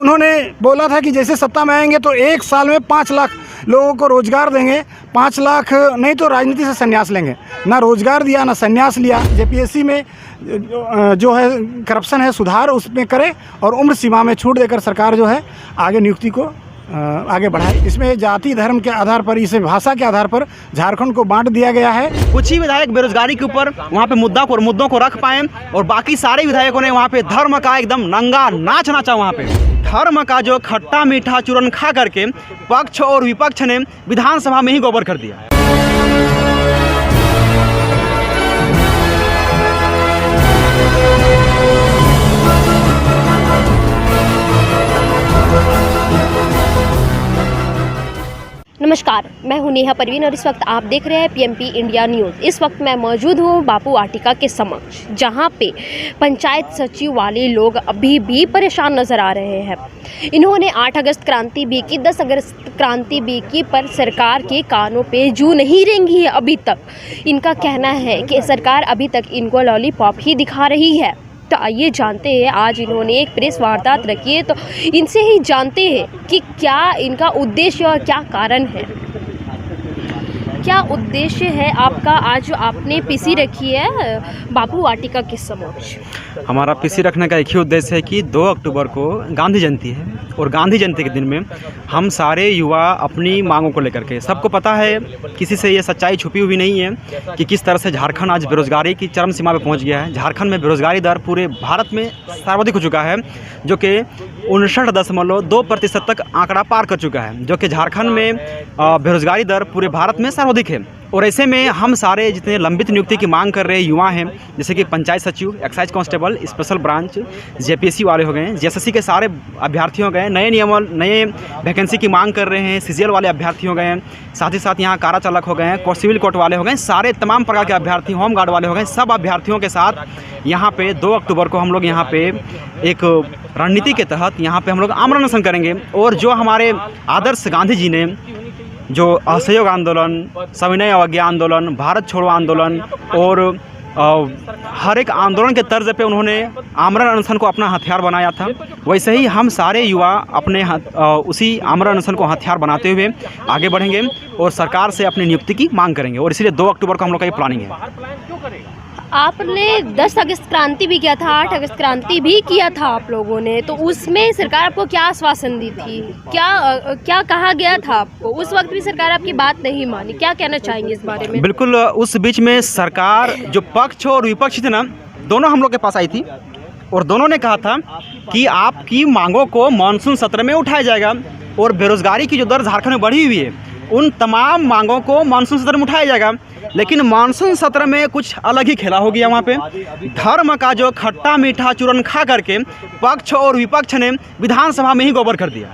उन्होंने बोला था कि जैसे सत्ता में आएंगे तो 1 साल में 5 लाख लोगों को रोज़गार देंगे, 5 लाख नहीं तो राजनीति से संन्यास लेंगे। ना रोज़गार दिया ना संन्यास लिया। जेपीएससी में जो है करप्शन है सुधार उसमें करे और उम्र सीमा में छूट देकर सरकार जो है आगे नियुक्ति को आगे बढ़ाए। इसमें जाति धर्म के आधार पर, इसे भाषा के आधार पर झारखंड को बांट दिया गया है। कुछ ही विधायक बेरोजगारी के ऊपर वहाँ पे मुद्दों को रख पाए और बाकी सारे विधायकों ने वहाँ पे धर्म का एकदम नंगा नाच नाचा। वहाँ पे धर्म का जो खट्टा मीठा चूरन खा करके पक्ष और विपक्ष ने विधानसभा में ही गोबर कर दिया। नमस्कार, मैं हूं नेहा परवीन और इस वक्त आप देख रहे हैं पीएमपी इंडिया न्यूज़। इस वक्त मैं मौजूद हूं बापू वाटिका के समक्ष, जहां पे पंचायत सचिव वाले लोग अभी भी परेशान नज़र आ रहे हैं। इन्होंने 8 अगस्त क्रांति भी की, 10 अगस्त क्रांति भी की, पर सरकार के कानों पे जू नहीं रेंगी है अभी तक। इनका कहना है कि सरकार अभी तक इनको लॉलीपॉप ही दिखा रही है। तो आइए जानते हैं, आज इन्होंने एक प्रेस वार्तालाप रखी है, तो इनसे ही जानते हैं कि क्या इनका उद्देश्य और क्या कारण है। क्या उद्देश्य है आपका? आज जो आपने पीसी रखी है बापू वाटिका के समक्ष। हमारा पीसी रखने का एक ही उद्देश्य है कि 2 अक्टूबर को गांधी जयंती है और गांधी जयंती के दिन में हम सारे युवा अपनी मांगों को लेकर के, सबको पता है, किसी से ये सच्चाई छुपी हुई नहीं है कि किस तरह से झारखंड आज बेरोजगारी की चरम सीमा पर पहुंच गया है। झारखंड में बेरोजगारी दर पूरे भारत में सर्वाधिक हो चुका है, जो कि 59.2% तक आंकड़ा पार कर चुका है, जो कि झारखंड में बेरोजगारी दर पूरे भारत में सर्वाधिक है। और ऐसे में हम सारे जितने लंबित नियुक्ति की मांग कर रहे युवा हैं, जैसे कि पंचायत सचिव, excise constable, special branch, JPSC वाले हो गए, जेएसएससी के सारे अभ्यर्थी हो गए, नए वैकेंसी की मांग कर रहे हैं, सीजीएल वाले अभ्यर्थी हो गए हैं, साथ ही साथ यहाँ कारा चालक हो गए हैं, सिविल कोर्ट वाले हो गए, सारे तमाम प्रकार के अभ्यर्थी, होम गार्ड वाले हो गए, सब अभ्यर्थियों के साथ यहाँ पे 2 अक्टूबर को हम लोग यहाँ पे एक रणनीति के तहत यहाँ पे हम लोग आमरण अनशन करेंगे। और जो हमारे आदर्श गांधी जी ने जो असहयोग आंदोलन, सविनय अवज्ञा आंदोलन, भारत छोड़ो आंदोलन और हर एक आंदोलन के तर्ज पे उन्होंने आमरण अनशन को अपना हथियार बनाया था, वैसे ही हम सारे युवा अपने उसी आमरण अनशन को हथियार बनाते हुए आगे बढ़ेंगे और सरकार से अपनी नियुक्ति की मांग करेंगे। और इसलिए 2 अक्टूबर को हम लोग का ये प्लानिंग है। आपने 10 अगस्त क्रांति भी किया था, 8 अगस्त क्रांति भी किया था आप लोगों ने, तो उसमें सरकार आपको क्या आश्वासन दी थी? क्या कहा गया था आपको? उस वक्त भी सरकार आपकी बात नहीं मानी। क्या कहना चाहेंगे इस बारे में? बिल्कुल, उस बीच में सरकार, जो पक्ष और विपक्ष थे ना, दोनों हम लोग के पास आई थी और दोनों ने कहा था कि आपकी मांगों को मानसून सत्र में उठाया जाएगा और बेरोजगारी की जो दर झारखंड में बढ़ी हुई है, उन तमाम मांगों को मानसून सत्र में उठाया जाएगा। लेकिन मानसून सत्र में कुछ अलग ही खेला हो गया। वहाँ पे धर्म का जो खट्टा मीठा चूरन खा करके पक्ष और विपक्ष ने विधानसभा में ही गोबर कर दिया।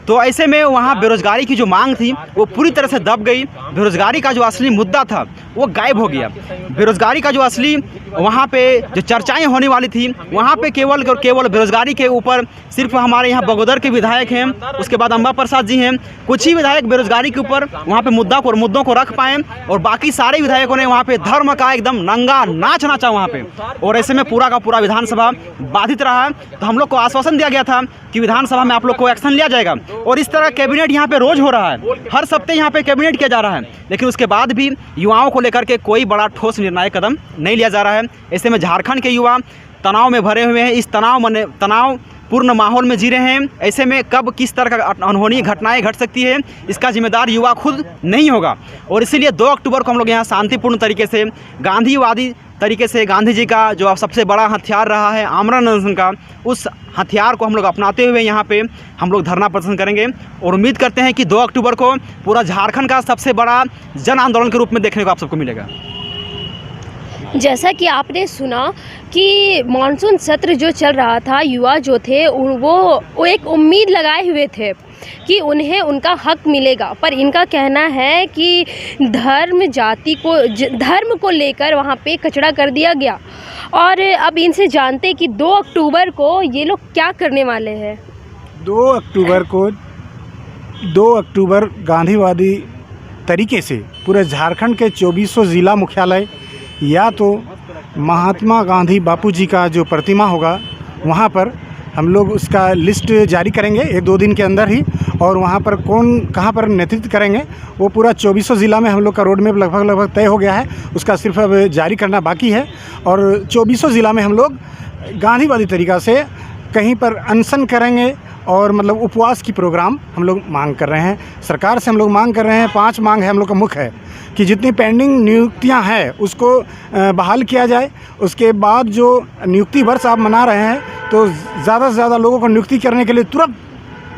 तो ऐसे में वहाँ बेरोजगारी की जो मांग थी वो पूरी तरह से दब गई। बेरोजगारी का जो असली मुद्दा था वो गायब हो गया। बेरोजगारी का जो असली वहाँ पे जो चर्चाएं होने वाली थी, वहाँ पे केवल बेरोजगारी के ऊपर सिर्फ हमारे यहाँ बगोदर के विधायक हैं, उसके बाद अम्बा प्रसाद जी हैं, कुछ ही विधायक बेरोजगारी के ऊपर वहाँ पे मुद्दों को रख पाए और बाकी सारे विधायकों ने वहाँ पे धर्म का एकदम नंगा नाच नाचा वहाँ पे। और ऐसे में पूरा का पूरा विधानसभा बाधित रहा। तो हम लोग को आश्वासन दिया गया था कि विधानसभा में आप लोग को एक्शन लिया जाएगा और इस तरह कैबिनेट यहाँ पे रोज हो रहा है, हर सप्ताह यहाँ पे कैबिनेट किया जा रहा है, लेकिन उसके बाद भी युवाओं को लेकर के कोई बड़ा ठोस निर्णायक कदम नहीं लिया जा रहा है। ऐसे में झारखंड के युवा तनाव में भरे हुए हैं, इस तनाव पूर्ण माहौल में जी रहे हैं। ऐसे में कब किस तरह का अनहोनी घटनाएं घट सकती है, इसका जिम्मेदार युवा खुद नहीं होगा। और इसीलिए 2 अक्टूबर को हम लोग यहाँ शांतिपूर्ण तरीके से, गांधीवादी तरीके से, गांधी जी का जो सबसे बड़ा हथियार रहा है आमरण अनशन का, उस हथियार को हम लोग अपनाते हुए यहाँ पे हम लोग धरना प्रदर्शन करेंगे और उम्मीद करते हैं कि 2 अक्टूबर को पूरा झारखंड का सबसे बड़ा जन आंदोलन के रूप में देखने को आप सबको मिलेगा। जैसा कि आपने सुना कि मानसून सत्र जो चल रहा था, युवा जो थे वो एक उम्मीद लगाए हुए थे कि उन्हें उनका हक मिलेगा, पर इनका कहना है कि धर्म को लेकर वहाँ पे कचड़ा कर दिया गया। और अब इनसे जानते कि 2 अक्टूबर को ये लोग क्या करने वाले हैं। 2 अक्टूबर गांधीवादी तरीके से पूरे झारखंड के 2400 ज़िला मुख्यालय या तो महात्मा गांधी बापू जी का जो प्रतिमा होगा वहाँ पर हम लोग उसका लिस्ट जारी करेंगे 1-2 दिन के अंदर ही, और वहाँ पर कौन कहाँ पर नेतृत्व करेंगे वो पूरा 2400 ज़िला में हम लोग का रोड मैप लगभग तय हो गया है। उसका सिर्फ अब जारी करना बाकी है। और 2400 ज़िला में हम लोग गांधीवादी तरीक़ा से कहीं पर अनशन करेंगे और मतलब उपवास की प्रोग्राम हम लोग मांग कर रहे हैं। सरकार से हम लोग मांग कर रहे हैं, 5 मांग है हम लोग का मुख्य है कि जितनी पेंडिंग नियुक्तियां हैं उसको बहाल किया जाए। उसके बाद जो नियुक्ति वर्ष आप मना रहे हैं तो ज़्यादा से ज़्यादा लोगों को नियुक्ति करने के लिए तुरंत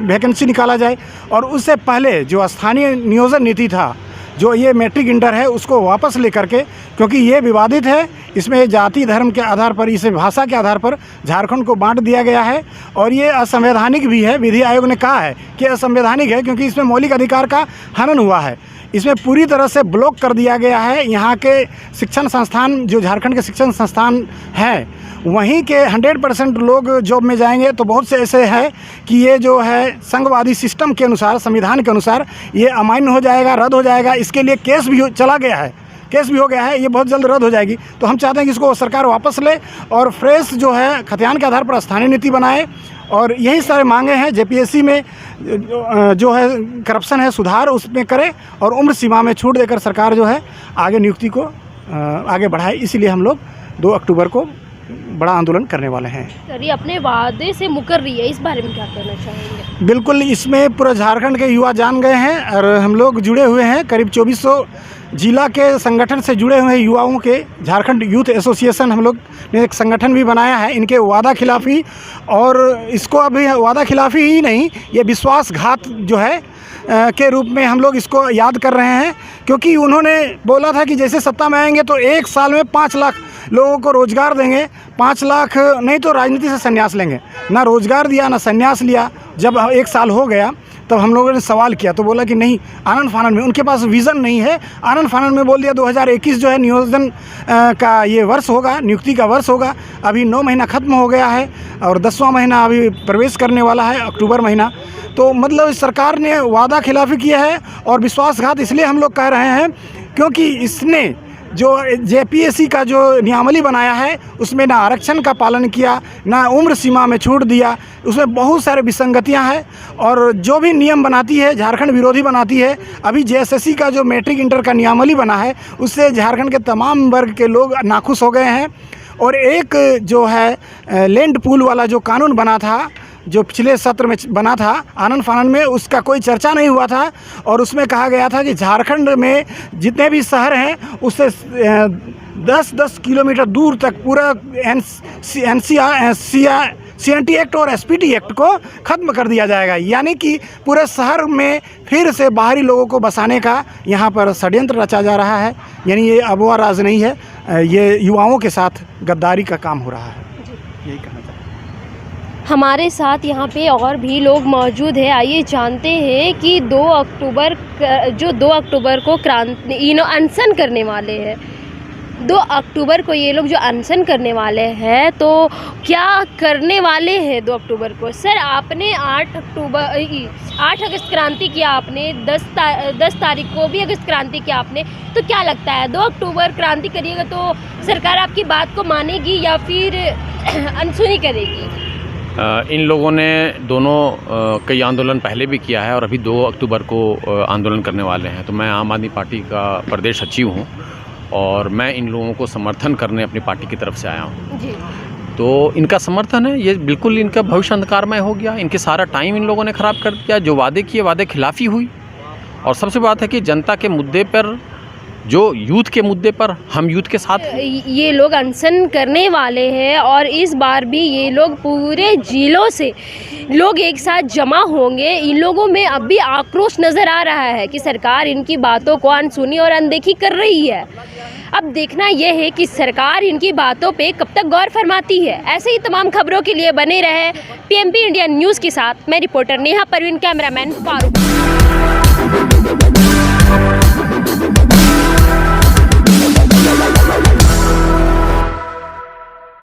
वैकेंसी निकाला जाए। और उससे पहले जो स्थानीय नियोजन नीति था, जो ये मैट्रिक इंटर है, उसको वापस लेकर के, क्योंकि ये विवादित है, इसमें जाति धर्म के आधार पर, इसे भाषा के आधार पर झारखंड को बांट दिया गया है और ये असंवैधानिक भी है। विधि आयोग ने कहा है कि असंवैधानिक है क्योंकि इसमें मौलिक अधिकार का हनन हुआ है। इसमें पूरी तरह से ब्लॉक कर दिया गया है। यहाँ के शिक्षण संस्थान, जो झारखंड के शिक्षण संस्थान हैं, वहीं के 100% लोग जॉब में जाएंगे। तो बहुत से ऐसे हैं कि ये जो है संघवादी सिस्टम के अनुसार, संविधान के अनुसार ये अमान्य हो जाएगा, रद्द हो जाएगा। इसके लिए केस भी चला गया है, केस भी हो गया है, ये बहुत जल्द रद्द हो जाएगी। तो हम चाहते हैं कि इसको सरकार वापस ले और फ्रेश जो है खतियान के आधार पर स्थानीय नीति बनाए। और यही सारे मांगे हैं। जेपीएससी में जो है करप्शन है, सुधार उसमें करे और उम्र सीमा में छूट देकर सरकार जो है आगे नियुक्ति को आगे बढ़ाए। इसीलिए हम लोग 2 अक्टूबर को बड़ा आंदोलन करने वाले हैं। सर, ये अपने वादे से मुकर रही है, इस बारे में क्या कहना चाहेंगे? बिल्कुल, इसमें पूरा झारखंड के युवा जान गए हैं और हम लोग जुड़े हुए हैं। करीब 2400 जिला के संगठन से जुड़े हुए युवाओं के झारखंड यूथ एसोसिएशन हम लोग ने एक संगठन भी बनाया है। इनके वादा खिलाफ़ी, और इसको अभी वादा खिलाफ़ी ही नहीं, ये विश्वासघात जो है के रूप में हम लोग इसको याद कर रहे हैं। क्योंकि उन्होंने बोला था कि जैसे सत्ता में आएंगे तो 1 साल में 5 लाख लोगों को रोज़गार देंगे, 5 लाख नहीं तो राजनीति से संन्यास लेंगे। ना रोज़गार दिया ना संन्यास लिया। जब 1 साल हो गया तब हम लोगों ने सवाल किया तो बोला कि नहीं, आनन फानन में उनके पास विज़न नहीं है। आनन फानन में बोल दिया 2021 जो है नियोजन का ये वर्ष होगा, नियुक्ति का वर्ष होगा। अभी 9 महीना ख़त्म हो गया है और 10वां महीना अभी प्रवेश करने वाला है, अक्टूबर महीना। तो मतलब सरकार ने वादा खिलाफ़ी किया है और विश्वासघात इसलिए हम लोग कह रहे हैं क्योंकि इसने जो जेपीएससी का जो नियमावली बनाया है उसमें ना आरक्षण का पालन किया, ना उम्र सीमा में छूट दिया। उसमें बहुत सारे विसंगतियां हैं और जो भी नियम बनाती है झारखंड विरोधी बनाती है। अभी जेएसएससी का जो मैट्रिक इंटर का नियमावली बना है उससे झारखंड के तमाम वर्ग के लोग नाखुश हो गए हैं। और एक जो है लैंड पूल वाला जो कानून बना था, जो पिछले सत्र में बना था आनन फानन में, उसका कोई चर्चा नहीं हुआ था। और उसमें कहा गया था कि झारखंड में जितने भी शहर हैं उससे 10-10 किलोमीटर दूर तक पूरा CNT एक्ट और SPT एक्ट को ख़त्म कर दिया जाएगा। यानी कि पूरे शहर में फिर से बाहरी लोगों को बसाने का यहाँ पर षड्यंत्र रचा जा रहा है। यानी ये अबुआ राज नहीं है, ये युवाओं के साथ गद्दारी का काम हो रहा है। यही कहना चाहते हैं। हमारे साथ यहाँ पे और भी लोग मौजूद हैं। आइए जानते हैं कि 2 अक्टूबर को क्रांति अनशन करने वाले हैं। 2 अक्टूबर को ये लोग जो अनशन करने वाले हैं तो क्या करने वाले हैं 2 अक्टूबर को? सर, आपने 8 अगस्त क्रांति किया, आपने 10 तारीख को भी अगस्त क्रांति किया आपने। तो क्या लगता है 2 अक्टूबर क्रांति करिएगा तो सरकार आपकी बात को मानेगी या फिर अनसुनी करेगी? इन लोगों ने दोनों कई आंदोलन पहले भी किया है और अभी 2 अक्टूबर को आंदोलन करने वाले हैं। तो मैं आम आदमी पार्टी का प्रदेश सचिव हूं और मैं इन लोगों को समर्थन करने अपनी पार्टी की तरफ से आया हूं। जी। तो इनका समर्थन है, ये बिल्कुल इनका भविष्य अंधकारमय हो गया। इनके सारा टाइम इन लोगों ने ख़राब कर दिया। जो वादे किए, वादे खिलाफ़ी हुई। और सबसे बात है कि जनता के मुद्दे पर, जो यूथ के मुद्दे पर हम यूथ के साथ हैं। ये लोग अनशन करने वाले हैं और इस बार भी ये लोग पूरे जिलों से लोग एक साथ जमा होंगे। इन लोगों में अब भी आक्रोश नज़र आ रहा है कि सरकार इनकी बातों को अनसुनी और अनदेखी कर रही है। अब देखना यह है कि सरकार इनकी बातों पे कब तक गौर फरमाती है। ऐसे ही तमाम खबरों के लिए बने रहे PMP इंडिया न्यूज़ के साथ। मैं रिपोर्टर नेहा परवीन, कैमरामैन फारूक।